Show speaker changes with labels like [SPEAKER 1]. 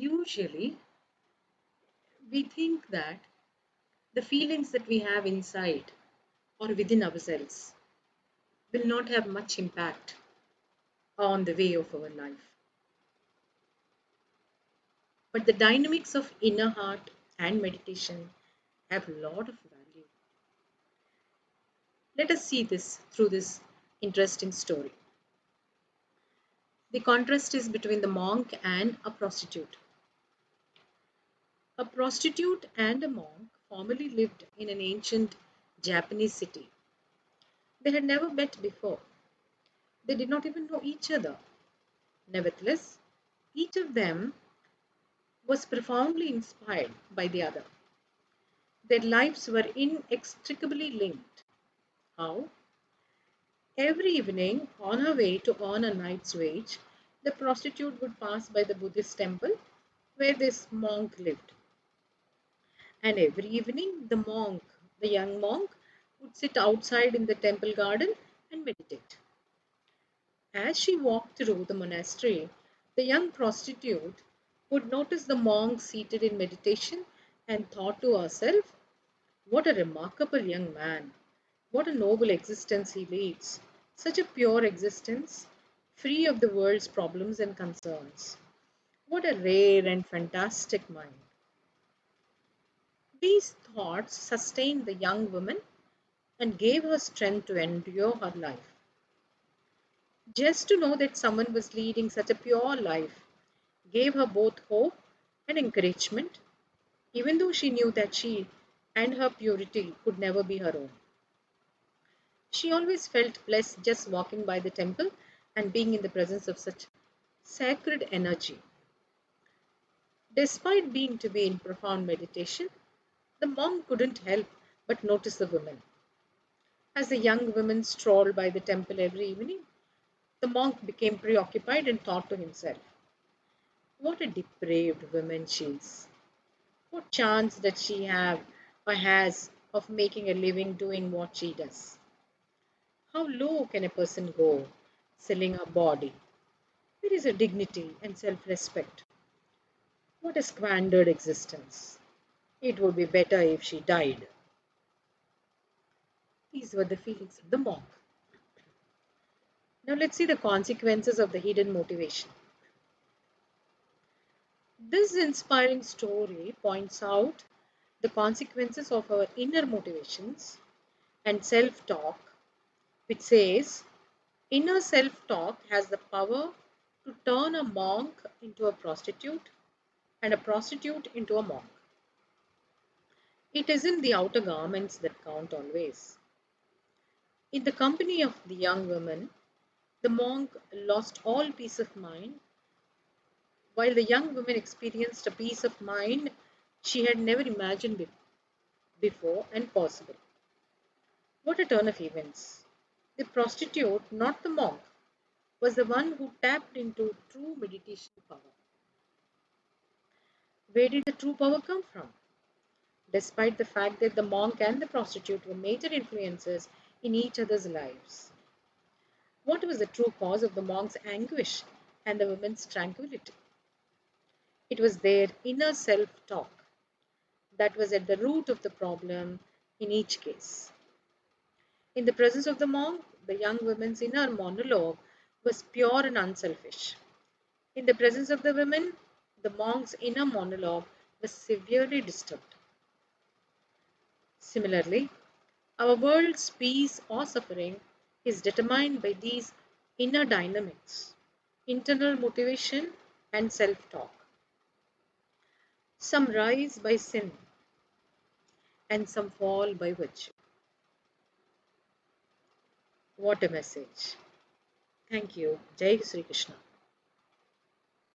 [SPEAKER 1] Usually, we think that the feelings that we have inside or within ourselves will not have much impact on the way of our life. But the dynamics of inner heart and meditation have a lot of value. Let us see this through this interesting story. The contrast is between the monk and a prostitute. A prostitute and a monk formerly lived in an ancient Japanese city. They had never met before. They did not even know each other. Nevertheless, each of them was profoundly inspired by the other. Their lives were inextricably linked. How? Every evening, on her way to earn a night's wage, the prostitute would pass by the Buddhist temple where this monk lived. And every evening, the young monk, would sit outside in the temple garden and meditate. As she walked through the monastery, the young prostitute would notice the monk seated in meditation and thought to herself, what a remarkable young man! What a noble existence he leads! Such a pure existence, free of the world's problems and concerns. What a rare and fantastic mind! These thoughts sustained the young woman and gave her strength to endure her life. Just to know that someone was leading such a pure life gave her both hope and encouragement, even though she knew that she and her purity could never be her own. She always felt blessed just walking by the temple and being in the presence of such sacred energy. Despite being to be in profound meditation, the monk couldn't help but notice the woman. As the young woman strolled by the temple every evening, the monk became preoccupied and thought to himself, what a depraved woman she is. What chance does she have or has of making a living doing what she does? How low can a person go, selling her body? Where is her dignity and self respect? What a squandered existence. It would be better if she died. These were the feelings of the monk. Now let's see the consequences of the hidden motivation. This inspiring story points out the consequences of our inner motivations and self talk, which says inner self talk has the power to turn a monk into a prostitute and a prostitute into a monk. It isn't the outer garments that count always. In the company of the young woman, the monk lost all peace of mind, while the young woman experienced a peace of mind she had never imagined before and possible. What a turn of events! The prostitute, not the monk, was the one who tapped into true meditation power. Where did the true power come from? Despite the fact that the monk and the prostitute were major influences in each other's lives. What was the true cause of the monk's anguish and the woman's tranquility? It was their inner self talk that was at the root of the problem in each case. In the presence of the monk, the young woman's inner monologue was pure and unselfish. In the presence of the women, the monk's inner monologue was severely disturbed. Similarly, our world's peace or suffering is determined by these inner dynamics, internal motivation, and self talk. Some rise by sin and some fall by virtue. What a message! Thank you. Jai Sri Krishna.